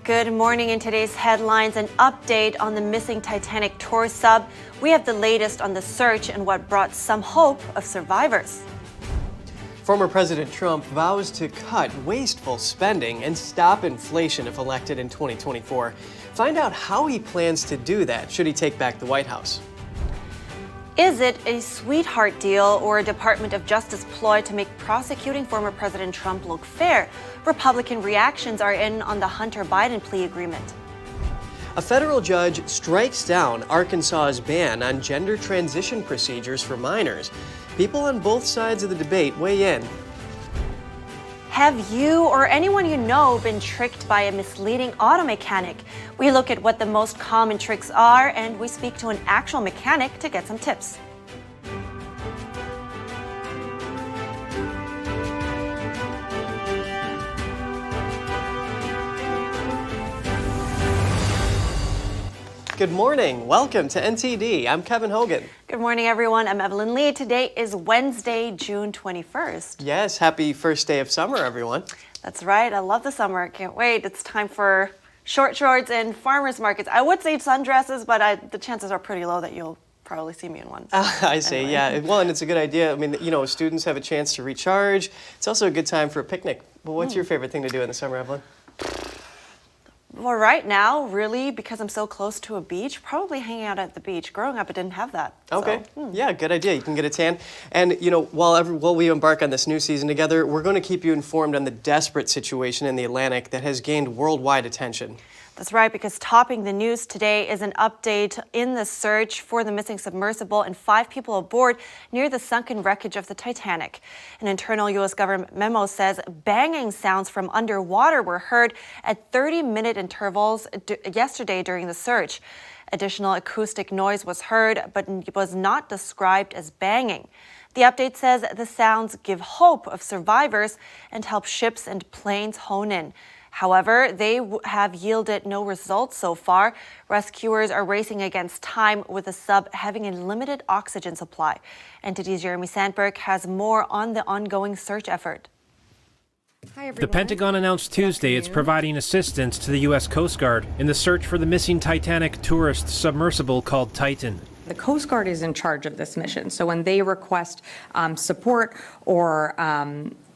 Good morning. In today's headlines, an update on the missing Titanic tour sub. We have the latest on the search and what brought some hope of survivors. Former President Trump vows to cut wasteful spending and stop inflation if elected in 2024. Find out how he plans to do that should he take back the White House. Is it a sweetheart deal or a Department of Justice ploy to make prosecuting former President Trump look fair? Republican reactions are in on the Hunter Biden plea agreement. A federal judge strikes down Arkansas's ban on gender transition procedures for minors. People on both sides of the debate weigh in. Have you or anyone you know been tricked by a misleading auto mechanic? We look at what the most common tricks are, and we speak to an actual mechanic to get some tips. Good morning. Welcome to NTD. I'm Kevin Hogan. Good morning, everyone. I'm Evelyn Lee. Today is Wednesday, June 21st. Yes, happy first day of summer, everyone. That's right. I love the summer. I can't wait. It's time for short shorts and farmers markets. I would say sundresses, but the chances are pretty low that you'll probably see me in one. I see, anyway. Yeah. Well, and it's a good idea. I mean, you know, students have a chance to recharge. It's also a good time for a picnic. Well, what's your favorite thing to do in the summer, Evelyn? Well, right now, really, because I'm so close to a beach, probably hanging out at the beach. Growing up, I didn't have that. Okay. Yeah, good idea. You can get a tan. And, you know, while we embark on this new season together, we're going to keep you informed on the desperate situation in the Atlantic that has gained worldwide attention. That's right, because topping the news today is an update in the search for the missing submersible and 5 people aboard near the sunken wreckage of the Titanic. An internal U.S. government memo says banging sounds from underwater were heard at 30-minute intervals yesterday during the search. Additional acoustic noise was heard, but was not described as banging. The update says the sounds give hope of survivors and help ships and planes hone in. However, they have yielded no results so far. Rescuers are racing against time with the sub having a limited oxygen supply. NTD's Jeremy Sandberg has more on the ongoing search effort. Hi, the Pentagon announced Tuesday it's providing assistance to the U.S. Coast Guard in the search for the missing Titanic tourist submersible called Titan. The Coast Guard is in charge of this mission, so when they request support or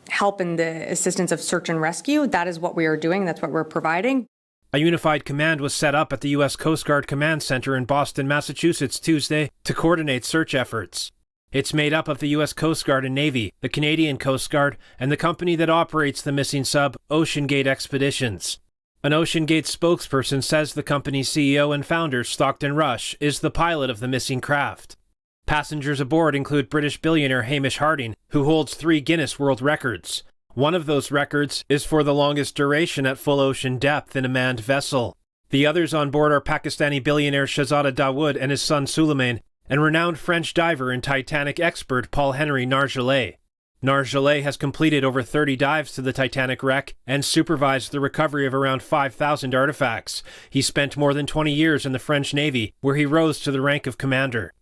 help in the assistance of search and rescue, that is what we are doing. That's what we're providing. A unified command was set up at the U.S. Coast Guard Command Center in Boston, Massachusetts, Tuesday to coordinate search efforts. It's made up of the U.S. Coast Guard and Navy, the Canadian Coast Guard, and the company that operates the missing sub, OceanGate Expeditions. An OceanGate spokesperson says the company's CEO and founder, Stockton Rush, is the pilot of the missing craft. Passengers aboard include British billionaire Hamish Harding, who holds 3 Guinness World Records. One of those records is for the longest duration at full ocean depth in a manned vessel. The others on board are Pakistani billionaire Shahzada Dawood and his son Suleiman, and renowned French diver and Titanic expert Paul-Henri Nargeolet. Nargeolet has completed over 30 dives to the Titanic wreck and supervised the recovery of around 5,000 artifacts. He spent more than 20 years in the French Navy, where he rose to the rank of commander.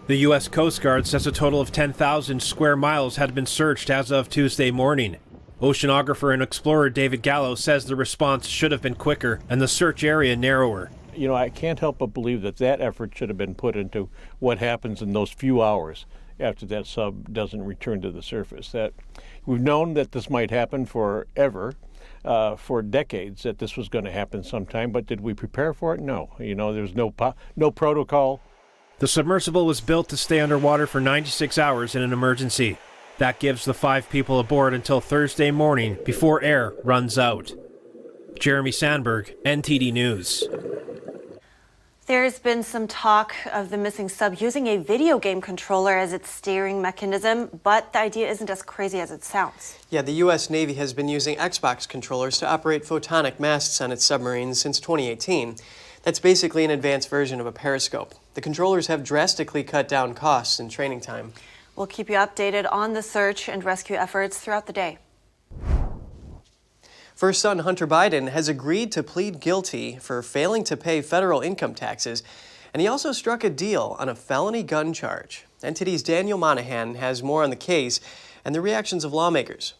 The U.S. Coast Guard says a total of 10,000 square miles had been searched as of Tuesday morning. Oceanographer and explorer David Gallo says the response should have been quicker and the search area narrower. You know, I can't help but believe that effort should have been put into what happens in those few hours after that sub doesn't return to the surface. That we've known that this might happen forever, for decades, that this was going to happen sometime, but did we prepare for it? No. You know, there's no protocol. The submersible was built to stay underwater for 96 hours in an emergency. That gives the 5 people aboard until Thursday morning before air runs out. Jeremy Sandberg, NTD News. There's been some talk of the missing sub using a video game controller as its steering mechanism, but the idea isn't as crazy as it sounds. Yeah, the U.S. Navy has been using Xbox controllers to operate photonic masts on its submarines since 2018. That's basically an advanced version of a periscope. The controllers have drastically cut down costs and training time. We'll keep you updated on the search and rescue efforts throughout the day. First son Hunter Biden has agreed to plead guilty for failing to pay federal income taxes, and he also struck a deal on a felony gun charge. NTD's Daniel Monahan has more on the case and the reactions of lawmakers.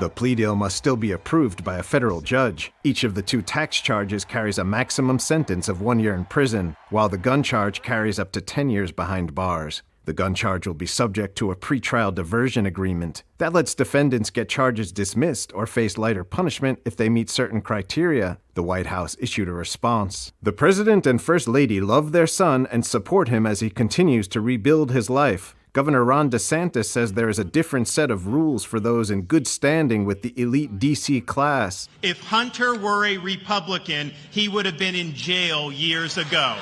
The plea deal must still be approved by a federal judge. Each of the two tax charges carries a maximum sentence of 1 year in prison, while the gun charge carries up to 10 years behind bars. The gun charge will be subject to a pretrial diversion agreement. That lets defendants get charges dismissed or face lighter punishment if they meet certain criteria. The White House issued a response. The President and First Lady love their son and support him as he continues to rebuild his life. Governor Ron DeSantis says there is a different set of rules for those in good standing with the elite D.C. class. If Hunter were a Republican, he would have been in jail years ago.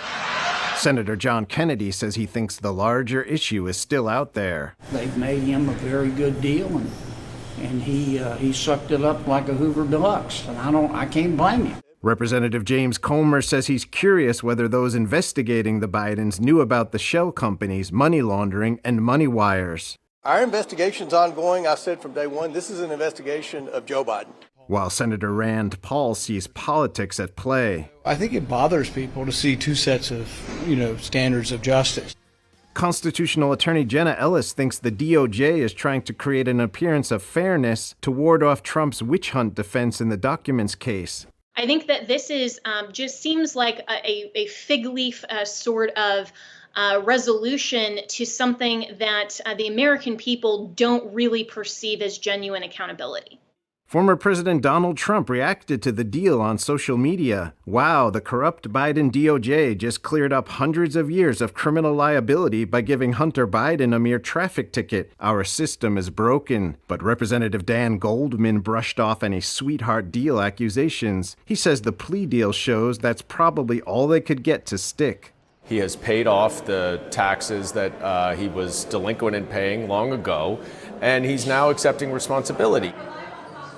Senator John Kennedy says he thinks the larger issue is still out there. They've made him a very good deal, and he sucked it up like a Hoover Deluxe, and I can't blame him. Representative James Comer says he's curious whether those investigating the Bidens knew about the shell companies, money laundering, and money wires. Our investigation's ongoing. I said from day one, this is an investigation of Joe Biden. While Senator Rand Paul sees politics at play. I think it bothers people to see two sets of, standards of justice. Constitutional attorney Jenna Ellis thinks the DOJ is trying to create an appearance of fairness to ward off Trump's witch hunt defense in the documents case. I think that this is just seems like a fig leaf sort of resolution to something that the American people don't really perceive as genuine accountability. Former President Donald Trump reacted to the deal on social media. Wow, the corrupt Biden DOJ just cleared up hundreds of years of criminal liability by giving Hunter Biden a mere traffic ticket. Our system is broken. But Representative Dan Goldman brushed off any sweetheart deal accusations. He says the plea deal shows that's probably all they could get to stick. He has paid off the taxes that he was delinquent in paying long ago, and he's now accepting responsibility.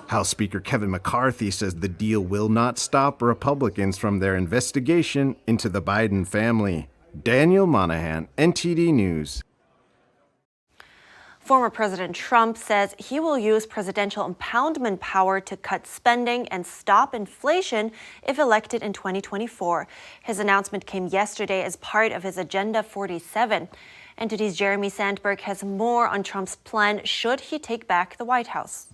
House Speaker Kevin McCarthy says the deal will not stop Republicans from their investigation into the Biden family. Daniel Monahan, NTD News. Former President Trump says he will use presidential impoundment power to cut spending and stop inflation if elected in 2024. His announcement came yesterday as part of his Agenda 47. NTD's Jeremy Sandberg has more on Trump's plan should he take back the White House.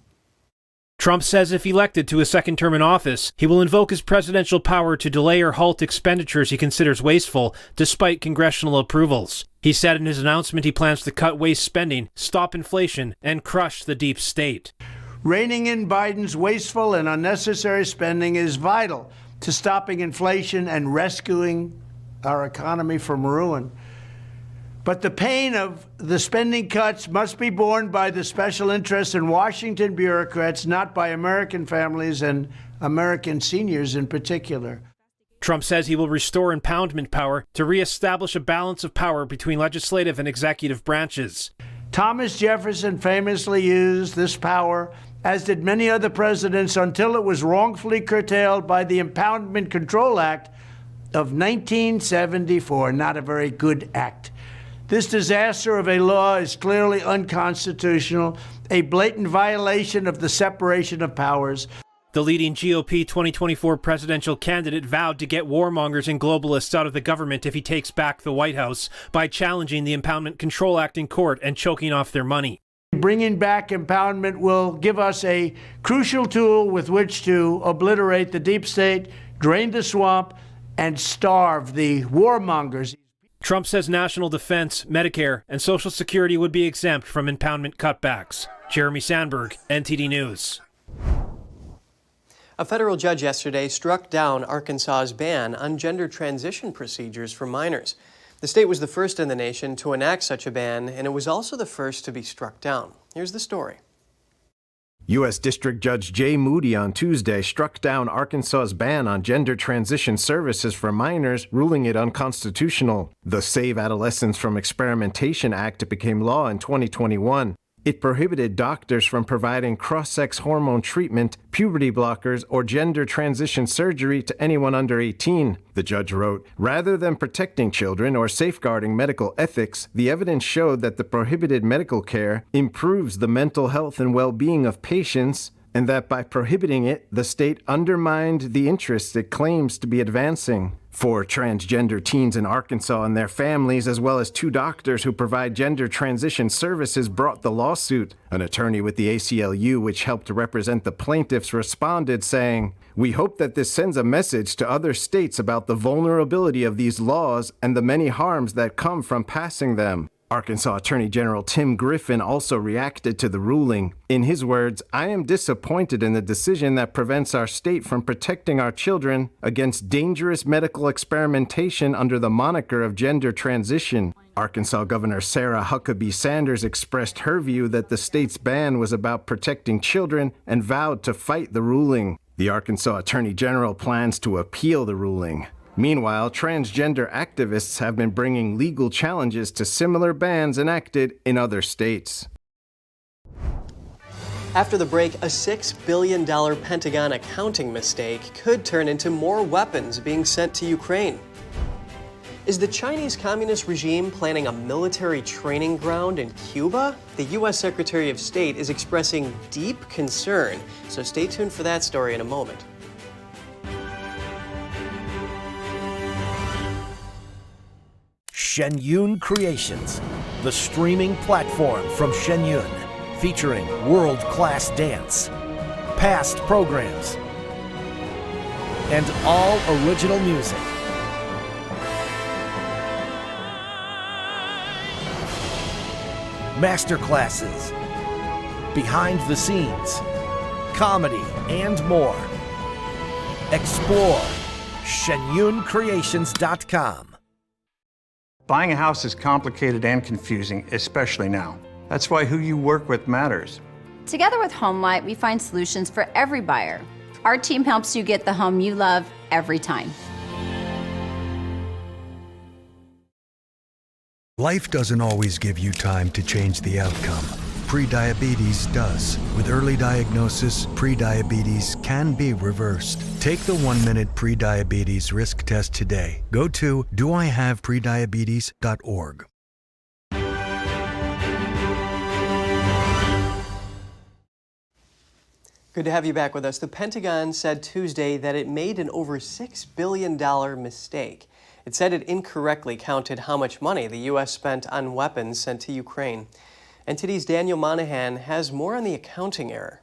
Trump says if elected to a second term in office, he will invoke his presidential power to delay or halt expenditures he considers wasteful, despite congressional approvals. He said in his announcement he plans to cut waste spending, stop inflation, and crush the deep state. Reining in Biden's wasteful and unnecessary spending is vital to stopping inflation and rescuing our economy from ruin. But the pain of the spending cuts must be borne by the special interests and Washington bureaucrats, not by American families and American seniors in particular. Trump says he will restore impoundment power to reestablish a balance of power between legislative and executive branches. Thomas Jefferson famously used this power, as did many other presidents, until it was wrongfully curtailed by the Impoundment Control Act of 1974. Not a very good act. This disaster of a law is clearly unconstitutional, a blatant violation of the separation of powers. The leading GOP 2024 presidential candidate vowed to get warmongers and globalists out of the government if he takes back the White House by challenging the Impoundment Control Act in court and choking off their money. Bringing back impoundment will give us a crucial tool with which to obliterate the deep state, drain the swamp, and starve the warmongers. Trump says national defense, Medicare, and Social Security would be exempt from impoundment cutbacks. Jeremy Sandberg, NTD News. A federal judge yesterday struck down Arkansas's ban on gender transition procedures for minors. The state was the first in the nation to enact such a ban, and it was also the first to be struck down. Here's the story. U.S. District Judge Jay Moody on Tuesday struck down Arkansas's ban on gender transition services for minors, ruling it unconstitutional. The Save Adolescents from Experimentation Act became law in 2021. It prohibited doctors from providing cross-sex hormone treatment, puberty blockers, or gender transition surgery to anyone under 18, the judge wrote. Rather than protecting children or safeguarding medical ethics, the evidence showed that the prohibited medical care improves the mental health and well-being of patients and that by prohibiting it, the state undermined the interests it claims to be advancing. 4 transgender teens in Arkansas and their families, as well as 2 doctors who provide gender transition services, brought the lawsuit. An attorney with the ACLU, which helped represent the plaintiffs, responded saying, "We hope that this sends a message to other states about the vulnerability of these laws and the many harms that come from passing them." Arkansas Attorney General Tim Griffin also reacted to the ruling. In his words, "I am disappointed in the decision that prevents our state from protecting our children against dangerous medical experimentation under the moniker of gender transition." Arkansas Governor Sarah Huckabee Sanders expressed her view that the state's ban was about protecting children and vowed to fight the ruling. The Arkansas Attorney General plans to appeal the ruling. Meanwhile, transgender activists have been bringing legal challenges to similar bans enacted in other states. After the break, a $6 billion Pentagon accounting mistake could turn into more weapons being sent to Ukraine. Is the Chinese Communist regime planning a military training ground in Cuba? The U.S. Secretary of State is expressing deep concern, so stay tuned for that story in a moment. Shen Yun Creations, the streaming platform from Shen Yun, featuring world-class dance, past programs, and all original music. Masterclasses, behind the scenes, comedy, and more. Explore ShenYunCreations.com. Buying a house is complicated and confusing, especially now. That's why who you work with matters. Together with HomeLight, we find solutions for every buyer. Our team helps you get the home you love every time. Life doesn't always give you time to change the outcome. Prediabetes does. With early diagnosis, prediabetes can be reversed. Take the 1-minute prediabetes risk test today. Go to doihaveprediabetes.org. Good to have you back with us. The Pentagon said Tuesday that it made an over $6 billion mistake. It said it incorrectly counted how much money the U.S. spent on weapons sent to Ukraine. NTD's Daniel Monahan has more on the accounting error.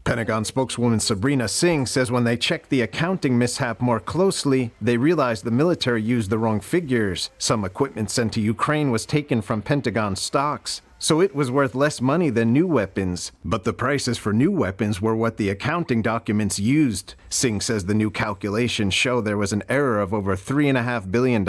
Pentagon spokeswoman Sabrina Singh says when they checked the accounting mishap more closely, they realized the military used the wrong figures. Some equipment sent to Ukraine was taken from Pentagon stocks, so it was worth less money than new weapons. But the prices for new weapons were what the accounting documents used. Singh says the new calculations show there was an error of over $3.5 billion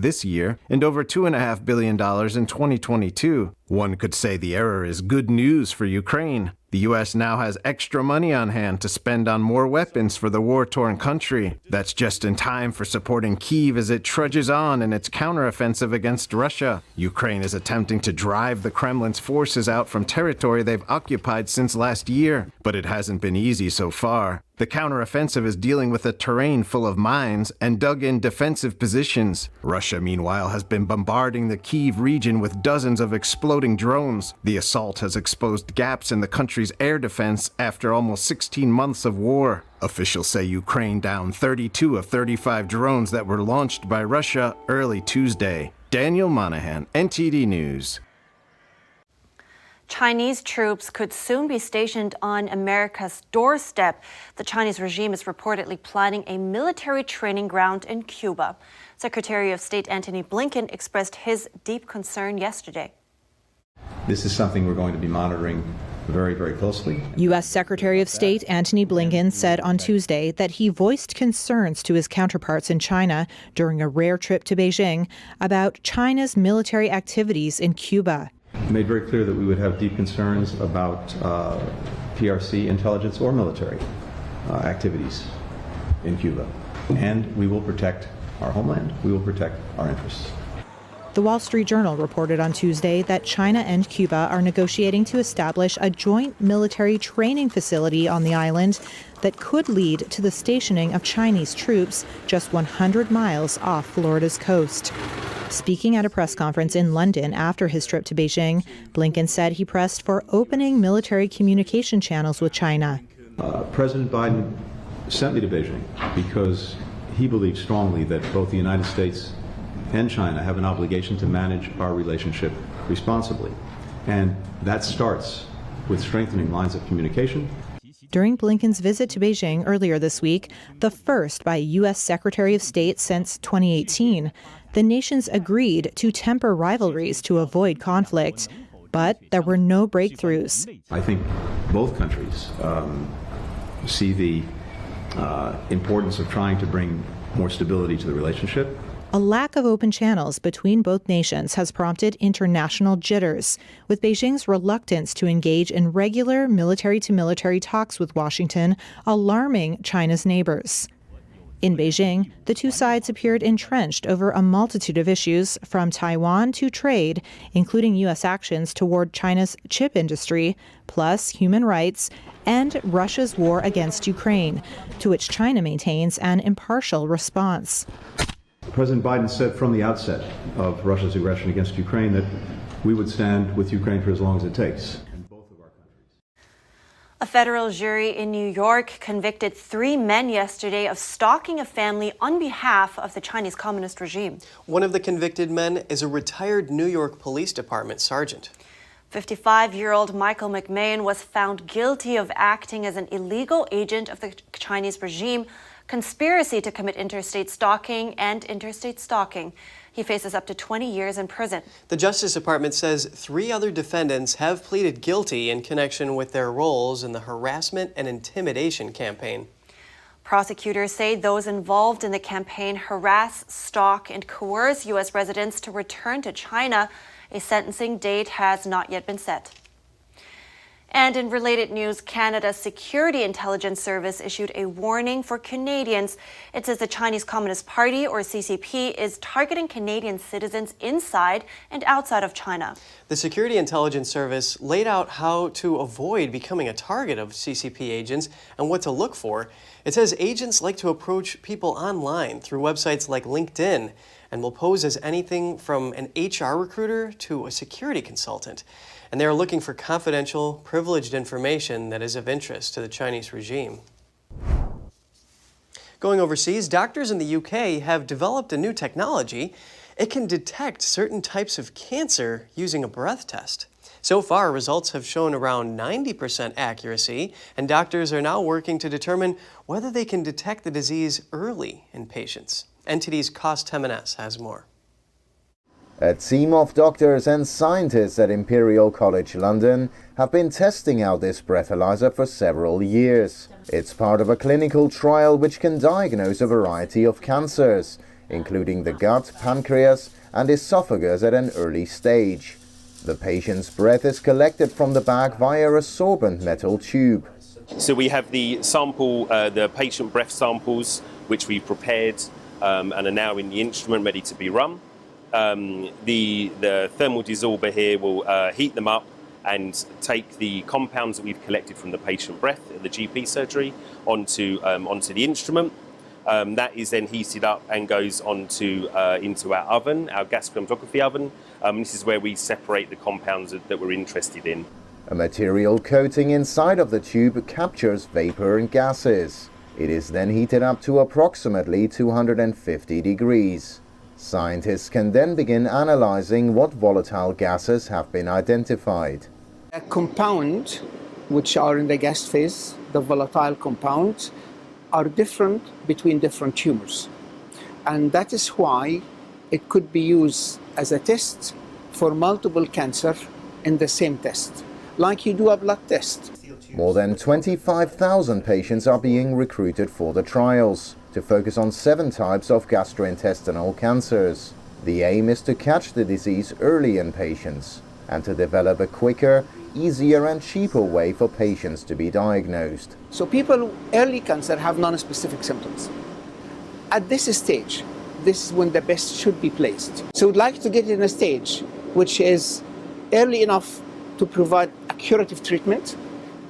this year and over $2.5 billion in 2022. One could say the error is good news for Ukraine. The U.S. now has extra money on hand to spend on more weapons for the war-torn country. That's just in time for supporting Kyiv as it trudges on in its counteroffensive against Russia. Ukraine is attempting to drive the Kremlin's forces out from territory they've occupied since last year, but it hasn't been easy so far. The counteroffensive is dealing with a terrain full of mines and dug-in defensive positions. Russia, meanwhile, has been bombarding the Kyiv region with dozens of exploding drones. The assault has exposed gaps in the country's air defense after almost 16 months of war. Officials say Ukraine downed 32 of 35 drones that were launched by Russia early Tuesday. Daniel Monahan, NTD News. Chinese troops could soon be stationed on America's doorstep. The Chinese regime is reportedly planning a military training ground in Cuba. Secretary of State Antony Blinken expressed his deep concern yesterday. This is something we're going to be monitoring very, very closely. U.S. Secretary of State Antony Blinken said on Tuesday that he voiced concerns to his counterparts in China during a rare trip to Beijing about China's military activities in Cuba. We made very clear that we would have deep concerns about PRC intelligence or military activities in Cuba. And we will protect our homeland. We will protect our interests. The Wall Street Journal reported on Tuesday that China and Cuba are negotiating to establish a joint military training facility on the island that could lead to the stationing of Chinese troops just 100 miles off Florida's coast. Speaking at a press conference in London after his trip to Beijing, Blinken said he pressed for opening military communication channels with China. President Biden sent me to Beijing because he believes strongly that both the United States and China have an obligation to manage our relationship responsibly. And that starts with strengthening lines of communication. During Blinken's visit to Beijing earlier this week, the first by a U.S. Secretary of State since 2018, the nations agreed to temper rivalries to avoid conflict. But there were no breakthroughs. I think both countries see the importance of trying to bring more stability to the relationship. A lack of open channels between both nations has prompted international jitters, with Beijing's reluctance to engage in regular military-to-military talks with Washington alarming China's neighbors. In Beijing, the two sides appeared entrenched over a multitude of issues, from Taiwan to trade, including U.S. actions toward China's chip industry, plus human rights, and Russia's war against Ukraine, to which China maintains an impartial response. President Biden said from the outset of Russia's aggression against Ukraine that we would stand with Ukraine for as long as it takes. A federal jury in New York convicted 3 men yesterday of stalking a family on behalf of the Chinese Communist regime. One of the convicted men is a retired New York Police Department sergeant. 55-year-old Michael McMahon was found guilty of acting as an illegal agent of the Chinese regime, conspiracy to commit interstate stalking, and interstate stalking. He faces up to 20 years in prison. The Justice Department says 3 other defendants have pleaded guilty in connection with their roles in the harassment and intimidation campaign. Prosecutors say those involved in the campaign harass, stalk, and coerce U.S. residents to return to China. A sentencing date has not yet been set. And in related news, Canada's Security Intelligence Service issued a warning for Canadians. It says the Chinese Communist Party, or CCP, is targeting Canadian citizens inside and outside of China. The Security Intelligence Service laid out how to avoid becoming a target of CCP agents and what to look for. It says agents like to approach people online through websites like LinkedIn and will pose as anything from an HR recruiter to a security consultant. And they are looking for confidential, privileged information that is of interest to the Chinese regime. Going overseas, doctors in the UK have developed a new technology. It can detect certain types of cancer using a breath test. So far, results have shown around 90% accuracy, and doctors are now working to determine whether they can detect the disease early in patients. NTD's Cost Temenes has more. A team of doctors and scientists at Imperial College London have been testing out this breathalyzer for several years. It's part of a clinical trial which can diagnose a variety of cancers, including the gut, pancreas, and esophagus at an early stage. The patient's breath is collected from the bag via a sorbent metal tube. So we have the sample, the patient breath samples, which we've prepared and are now in the instrument ready to be run. The thermal dissolver here will heat them up and take the compounds that we've collected from the patient breath at the GP surgery onto the instrument. That is then heated up and goes into our oven, our gas chromatography oven. This is where we separate the compounds that we're interested in. A material coating inside of the tube captures vapor and gases. It is then heated up to approximately 250 degrees. Scientists can then begin analyzing what volatile gases have been identified. A compound, which are in the gas phase, the volatile compounds, are different between different tumors. And that is why it could be used as a test for multiple cancer in the same test, like you do a blood test. More than 25,000 patients are being recruited for the trials, to focus on 7 types of gastrointestinal cancers. The aim is to catch the disease early in patients and to develop a quicker, easier and cheaper way for patients to be diagnosed. So people with early cancer have non-specific symptoms. At this stage, this is when the best should be placed. So we'd like to get in a stage which is early enough to provide a curative treatment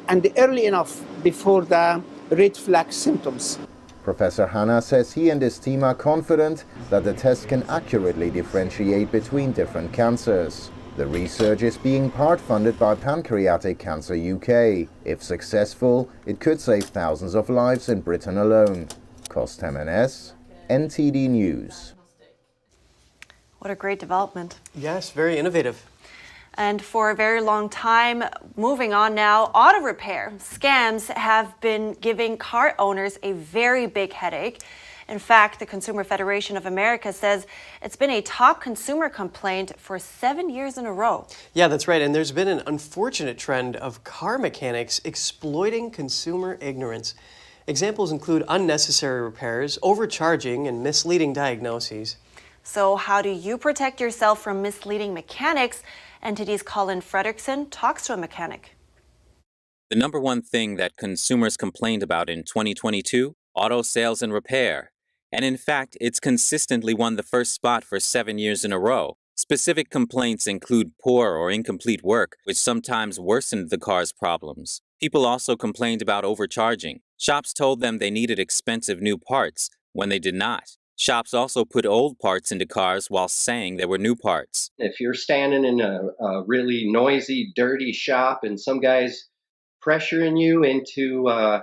and early enough before the red flag symptoms. Professor Hanna says he and his team are confident that the test can accurately differentiate between different cancers. The research is being part funded by Pancreatic Cancer UK. If successful, it could save thousands of lives in Britain alone. Cost MNS, NTD News. What a great development. Yes, very innovative. And for a very long time, moving on now, auto repair scams have been giving car owners a very big headache. In fact, the Consumer Federation of America says it's been a top consumer complaint for 7 years in a row. Yeah, that's right. And there's been an unfortunate trend of car mechanics exploiting consumer ignorance. Examples include unnecessary repairs, overcharging, and misleading diagnoses. So how do you protect yourself from misleading mechanics? NTD's Colin Fredrickson talks to a mechanic. The number one thing that consumers complained about in 2022, auto sales and repair. And in fact, it's consistently won the first spot for 7 years in a row. Specific complaints include poor or incomplete work, which sometimes worsened the car's problems. People also complained about overcharging. Shops told them they needed expensive new parts when they did not. Shops also put old parts into cars while saying there were new parts. If you're standing in a really noisy, dirty shop and some guy's pressuring you into a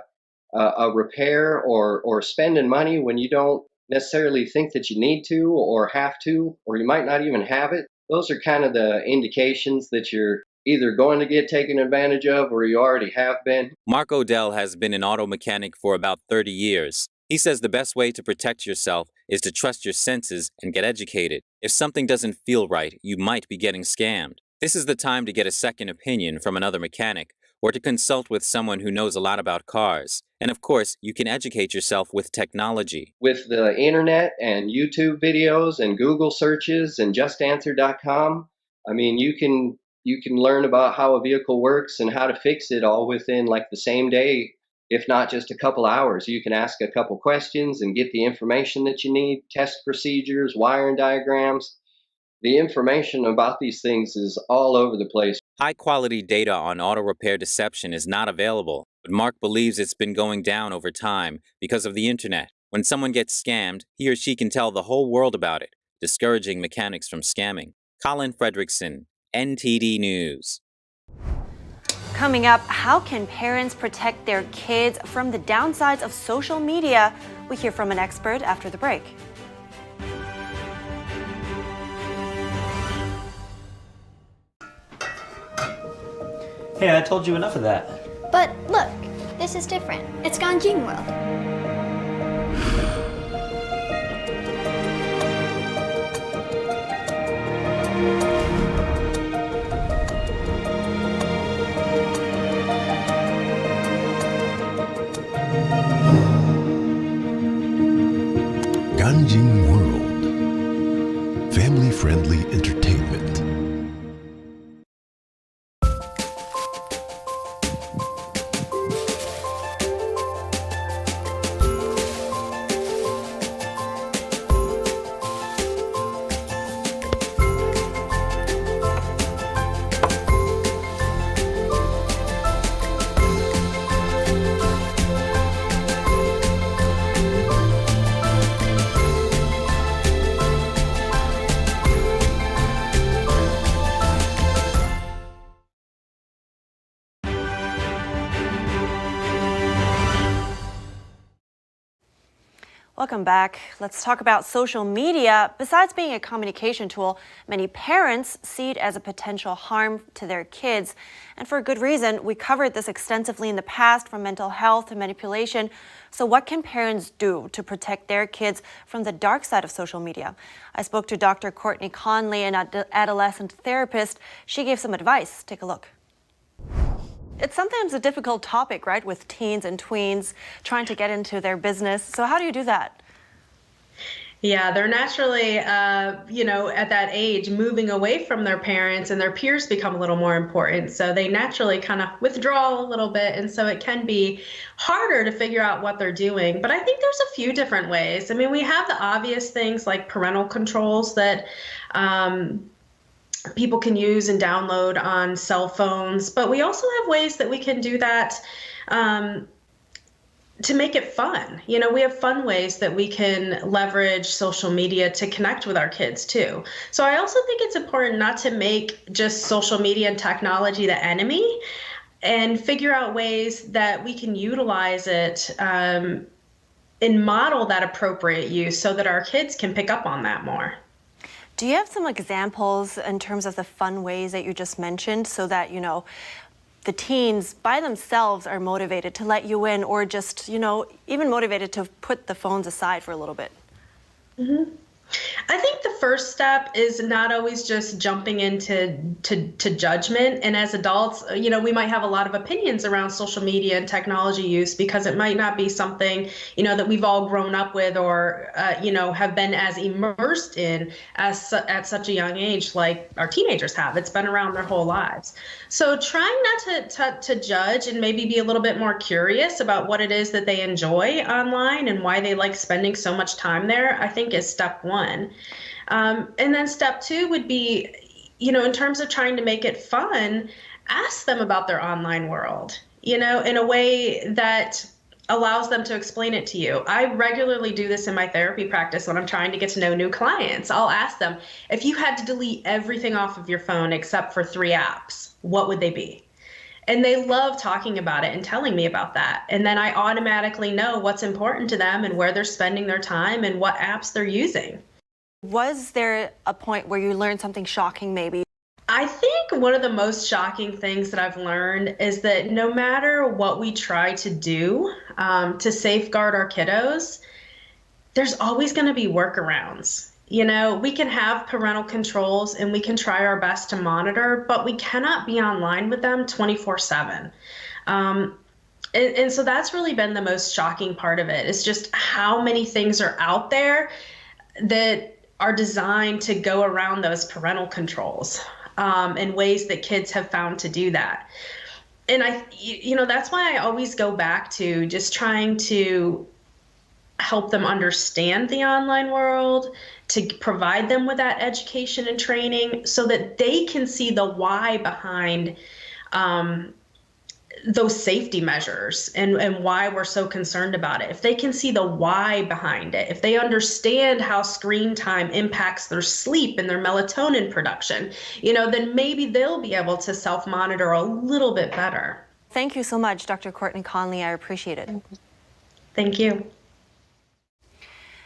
repair or spending money when you don't necessarily think that you need to or have to, or you might not even have it, those are kind of the indications that you're either going to get taken advantage of or you already have been. Mark Odell has been an auto mechanic for about 30 years. He says the best way to protect yourself is to trust your senses and get educated. If something doesn't feel right, you might be getting scammed. This is the time to get a second opinion from another mechanic or to consult with someone who knows a lot about cars. And of course, you can educate yourself with technology. With the internet and YouTube videos and Google searches and justanswer.com, I mean, you can learn about how a vehicle works and how to fix it all within like the same day. If not just a couple hours. You can ask a couple questions and get the information that you need, test procedures, wiring diagrams. The information about these things is all over the place. High-quality data on auto repair deception is not available, but Mark believes it's been going down over time because of the internet. When someone gets scammed, he or she can tell the whole world about it, discouraging mechanics from scamming. Colin Fredrickson, NTD News. Coming up, how can parents protect their kids from the downsides of social media? We hear from an expert after the break. Hey, I told you enough of that. But look, this is different. It's Ganjing World. Ganjing World. Family-friendly entertainment. Welcome back. Let's talk about social media. Besides being a communication tool, many parents see it as a potential harm to their kids. And for a good reason. We covered this extensively in the past, from mental health to manipulation. So what can parents do to protect their kids from the dark side of social media? I spoke to Dr. Courtney Conley, an adolescent therapist. She gave some advice. Take a look. It's sometimes a difficult topic, right, with teens and tweens trying to get into their business. So how do you do that? Yeah, they're naturally, at that age, moving away from their parents, and their peers become a little more important. So they naturally kind of withdraw a little bit. And so it can be harder to figure out what they're doing. But I think there's a few different ways. I mean, we have the obvious things like parental controls that people can use and download on cell phones. But we also have ways that we can do that to make it fun. You know, we have fun ways that we can leverage social media to connect with our kids too. So I also think it's important not to make just social media and technology the enemy, and figure out ways that we can utilize it and model that appropriate use so that our kids can pick up on that more. Do you have some examples in terms of the fun ways that you just mentioned so that, you know, the teens by themselves are motivated to let you in, or just, you know, even motivated to put the phones aside for a little bit? Mm-hmm. I think the first step is not always just jumping into judgment. And as adults, you know, we might have a lot of opinions around social media and technology use because it might not be something, you know, that we've all grown up with or, you know, have been as immersed in at such a young age like our teenagers have. It's been around their whole lives. So trying not to judge and maybe be a little bit more curious about what it is that they enjoy online and why they like spending so much time there, I think is step one. And then step two would be, you know, in terms of trying to make it fun, ask them about their online world, you know, in a way that allows them to explain it to you. I regularly do this in my therapy practice when I'm trying to get to know new clients. I'll ask them, if you had to delete everything off of your phone except for 3 apps, what would they be? And they love talking about it and telling me about that. And then I automatically know what's important to them and where they're spending their time and what apps they're using. Was there a point where you learned something shocking maybe? I think one of the most shocking things that I've learned is that no matter what we try to do to safeguard our kiddos, there's always going to be workarounds. You know, we can have parental controls and we can try our best to monitor, but we cannot be online with them 24/7. And so that's really been the most shocking part of it, is just how many things are out there that are designed to go around those parental controls in ways that kids have found to do that. And you know, that's why I always go back to just trying to help them understand the online world, to provide them with that education and training so that they can see the why behind those safety measures and why we're so concerned about it. If they can see the why behind it, if they understand how screen time impacts their sleep and their melatonin production, you know, then maybe they'll be able to self-monitor a little bit better. Thank you so much, Dr. Courtney Conley. I appreciate it. Thank you.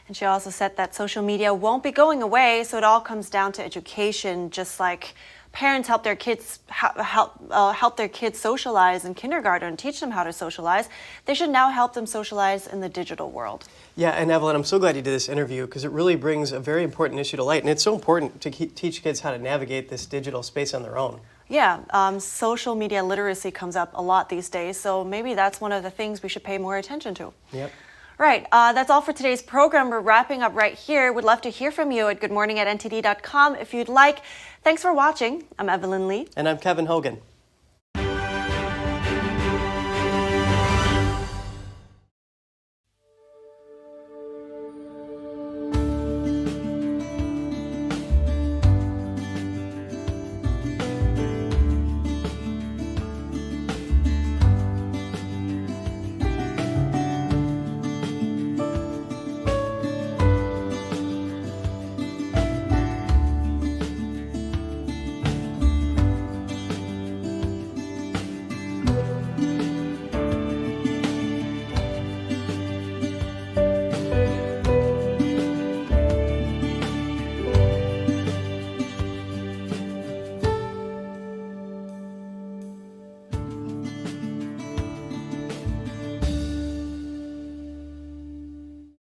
And she also said that social media won't be going away, so it all comes down to education, just like parents help their kids help their kids socialize in kindergarten and teach them how to socialize. They should now help them socialize in the digital world. Yeah, and Evelyn, I'm so glad you did this interview because it really brings a very important issue to light, and it's so important to teach kids how to navigate this digital space on their own. Yeah, social media literacy comes up a lot these days, so maybe that's one of the things we should pay more attention to. Yep. Right, that's all for today's program. We're wrapping up right here. We'd love to hear from you at goodmorning@ntd.com if you'd like. Thanks for watching. I'm Evelyn Lee. And I'm Kevin Hogan.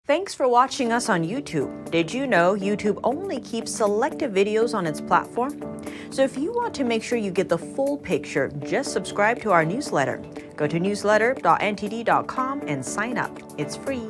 Thanks for watching us on YouTube. Did you know YouTube only keeps selective videos on its platform? So if you want to make sure you get the full picture, just subscribe to our newsletter. Go to newsletter.ntd.com and sign up. It's free.